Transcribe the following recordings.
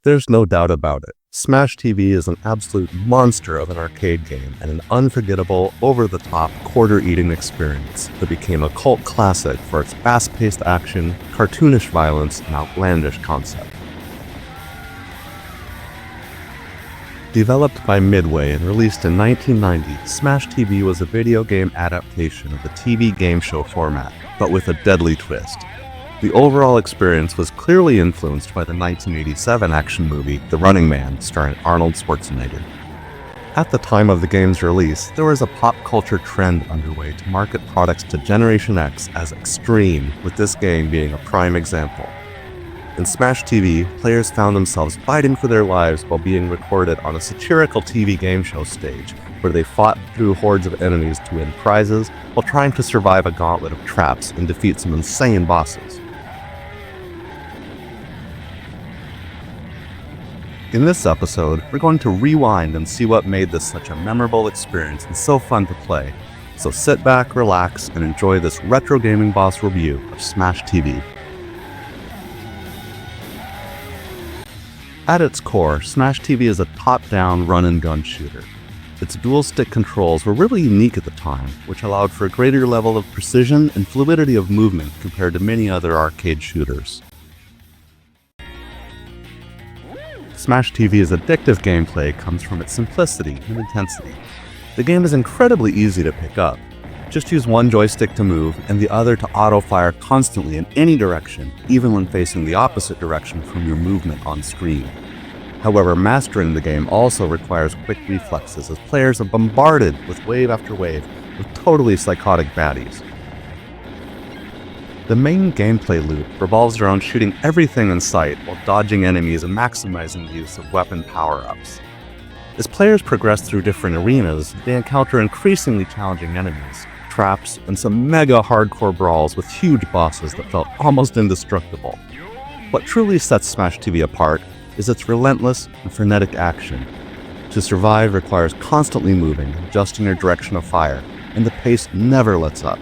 There's no doubt about it. Smash TV is an absolute monster of an arcade game and an unforgettable, over-the-top, quarter-eating experience that became a cult classic for its fast-paced action, cartoonish violence, and outlandish concept. Developed by Midway and released in 1990, Smash TV was a video game adaptation of the TV game show format, but with a deadly twist. The overall experience was clearly influenced by the 1987 action movie The Running Man, starring Arnold Schwarzenegger. At the time of the game's release, there was a pop culture trend underway to market products to Generation X as extreme, with this game being a prime example. In Smash TV, players found themselves fighting for their lives while being recorded on a satirical TV game show stage, where they fought through hordes of enemies to win prizes while trying to survive a gauntlet of traps and defeat some insane bosses. In this episode, we're going to rewind and see what made this such a memorable experience and so fun to play. So sit back, relax, and enjoy this retro gaming boss review of Smash TV. At its core, Smash TV is a top-down run-and-gun shooter. Its dual-stick controls were really unique at the time, which allowed for a greater level of precision and fluidity of movement compared to many other arcade shooters. Smash TV's addictive gameplay comes from its simplicity and intensity. The game is incredibly easy to pick up. Just use one joystick to move and the other to auto-fire constantly in any direction, even when facing the opposite direction from your movement on screen. However, mastering the game also requires quick reflexes as players are bombarded with wave after wave of totally psychotic baddies. The main gameplay loop revolves around shooting everything in sight while dodging enemies and maximizing the use of weapon power-ups. As players progress through different arenas, they encounter increasingly challenging enemies, traps, and some mega hardcore brawls with huge bosses that felt almost indestructible. What truly sets Smash TV apart is its relentless and frenetic action. To survive requires constantly moving, adjusting your direction of fire, and the pace never lets up.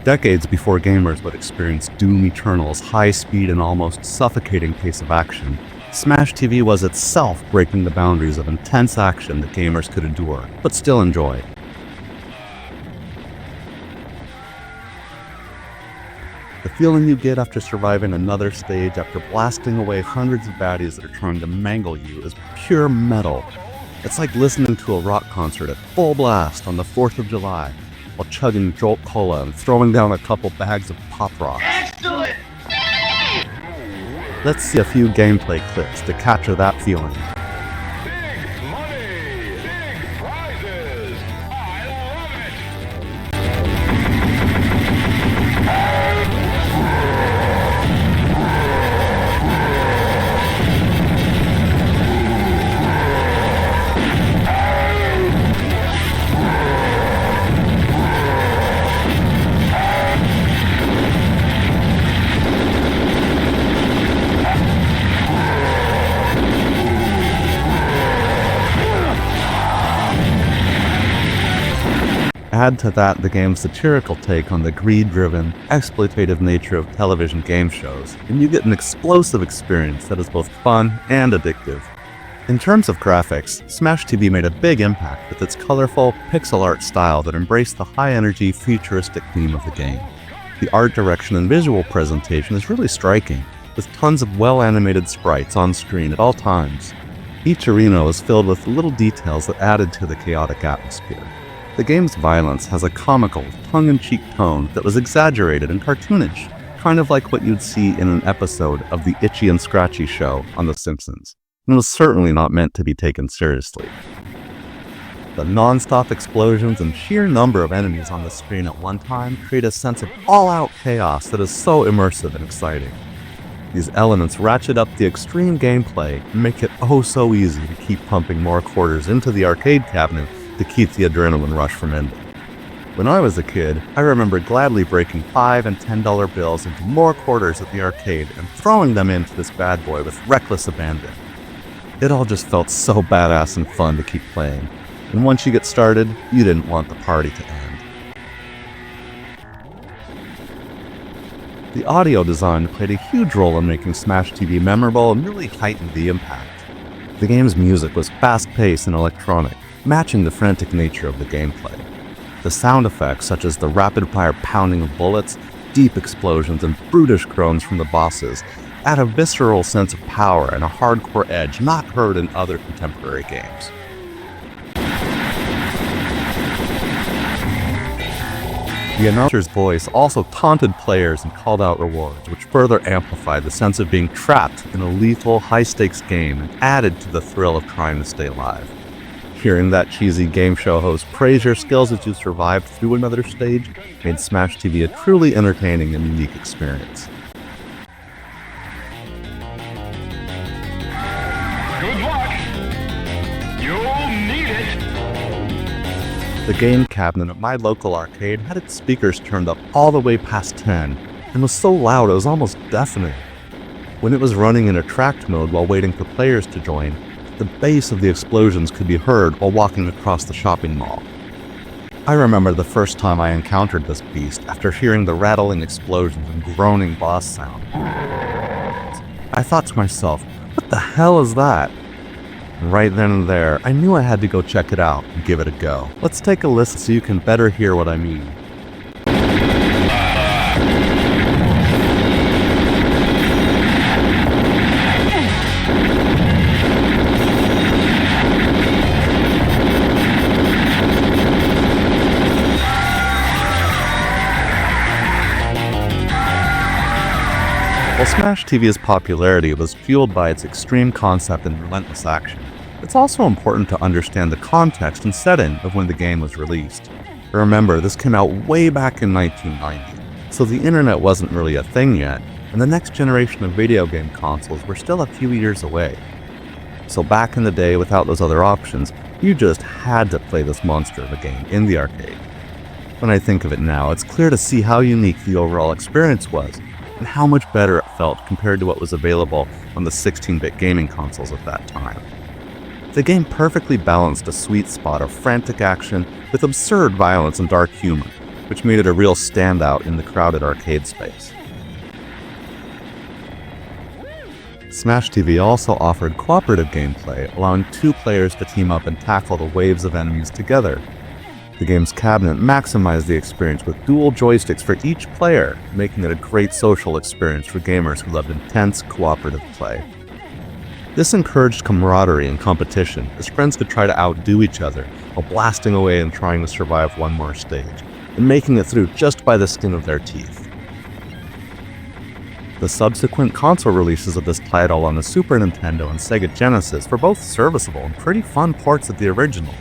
Decades before gamers would experience Doom Eternal's high speed and almost suffocating pace of action, Smash TV was itself breaking the boundaries of intense action that gamers could endure, but still enjoy. The feeling you get after surviving another stage after blasting away hundreds of baddies that are trying to mangle you is pure metal. It's like listening to a rock concert at full blast on the 4th of July, while chugging Jolt Cola and throwing down a couple bags of Pop Rocks. Excellent! Let's see a few gameplay clips to capture that feeling. Big money! Big prizes! I love it! Add to that the game's satirical take on the greed-driven, exploitative nature of television game shows, and you get an explosive experience that is both fun and addictive. In terms of graphics, Smash TV made a big impact with its colorful, pixel art style that embraced the high-energy, futuristic theme of the game. The art direction and visual presentation is really striking, with tons of well-animated sprites on screen at all times. Each arena was filled with little details that added to the chaotic atmosphere. The game's violence has a comical, tongue-in-cheek tone that was exaggerated and cartoonish, kind of like what you'd see in an episode of the Itchy and Scratchy show on The Simpsons, and was certainly not meant to be taken seriously. The non-stop explosions and sheer number of enemies on the screen at one time create a sense of all-out chaos that is so immersive and exciting. These elements ratchet up the extreme gameplay and make it oh so easy to keep pumping more quarters into the arcade cabinet to keep the adrenaline rush from ending. When I was a kid, I remember gladly breaking $5 and $10 bills into more quarters at the arcade and throwing them into this bad boy with reckless abandon. It all just felt so badass and fun to keep playing, and once you get started, you didn't want the party to end. The audio design played a huge role in making Smash TV memorable and really heightened the impact. The game's music was fast-paced and electronic, matching the frantic nature of the gameplay. The sound effects, such as the rapid-fire pounding of bullets, deep explosions, and brutish groans from the bosses, add a visceral sense of power and a hardcore edge not heard in other contemporary games. The announcer's voice also taunted players and called out rewards, which further amplified the sense of being trapped in a lethal, high-stakes game and added to the thrill of trying to stay alive. Hearing that cheesy game show host praise your skills as you survived through another stage made Smash TV a truly entertaining and unique experience. Good luck. You'll need it. The game cabinet at my local arcade had its speakers turned up all the way past 10 and was so loud it was almost deafening. When it was running in attract mode while waiting for players to join, the bass of the explosions could be heard while walking across the shopping mall. I remember the first time I encountered this beast after hearing the rattling explosions and groaning boss sound. I thought to myself, what the hell is that? And right then and there, I knew I had to go check it out and give it a go. Let's take a listen so you can better hear what I mean. While Smash TV's popularity was fueled by its extreme concept and relentless action, it's also important to understand the context and setting of when the game was released. Remember, this came out way back in 1990, so the internet wasn't really a thing yet, and the next generation of video game consoles were still a few years away. So back in the day, without those other options, you just had to play this monster of a game in the arcade. When I think of it now, it's clear to see how unique the overall experience was, and how much better it felt compared to what was available on the 16-bit gaming consoles at that time. The game perfectly balanced a sweet spot of frantic action with absurd violence and dark humor, which made it a real standout in the crowded arcade space. Smash TV also offered cooperative gameplay, allowing two players to team up and tackle the waves of enemies together. The game's cabinet maximized the experience with dual joysticks for each player, making it a great social experience for gamers who loved intense, cooperative play. This encouraged camaraderie and competition, as friends could try to outdo each other while blasting away and trying to survive one more stage, and making it through just by the skin of their teeth. The subsequent console releases of this title on the Super Nintendo and Sega Genesis were both serviceable and pretty fun ports of the original.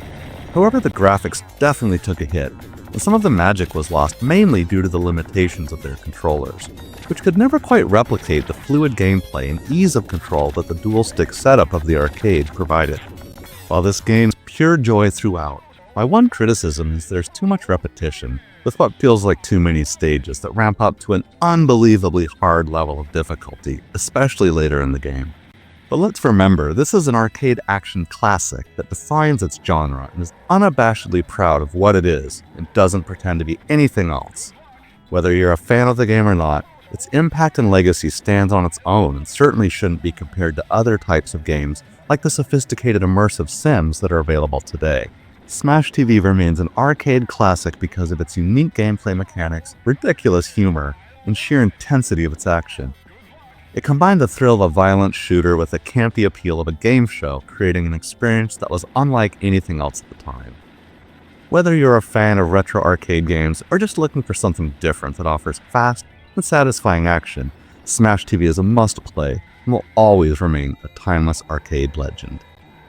However, the graphics definitely took a hit, and some of the magic was lost mainly due to the limitations of their controllers, which could never quite replicate the fluid gameplay and ease of control that the dual-stick setup of the arcade provided. While this game's pure joy throughout, my one criticism is there's too much repetition, with what feels like too many stages that ramp up to an unbelievably hard level of difficulty, especially later in the game. But let's remember, this is an arcade action classic that defines its genre and is unabashedly proud of what it is and doesn't pretend to be anything else. Whether you're a fan of the game or not, its impact and legacy stands on its own and certainly shouldn't be compared to other types of games like the sophisticated immersive sims that are available today. Smash TV remains an arcade classic because of its unique gameplay mechanics, ridiculous humor, and sheer intensity of its action. It combined the thrill of a violent shooter with the campy appeal of a game show, creating an experience that was unlike anything else at the time. Whether you're a fan of retro arcade games or just looking for something different that offers fast and satisfying action, Smash TV is a must-play and will always remain a timeless arcade legend.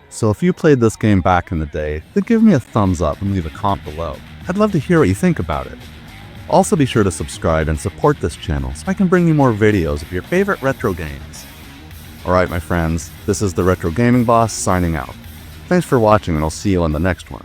So if you played this game back in the day, then give me a thumbs up and leave a comment below. I'd love to hear what you think about it. Also be sure to subscribe and support this channel so I can bring you more videos of your favorite retro games. Alright my friends, this is the Retro Gaming Boss signing out. Thanks for watching and I'll see you on the next one.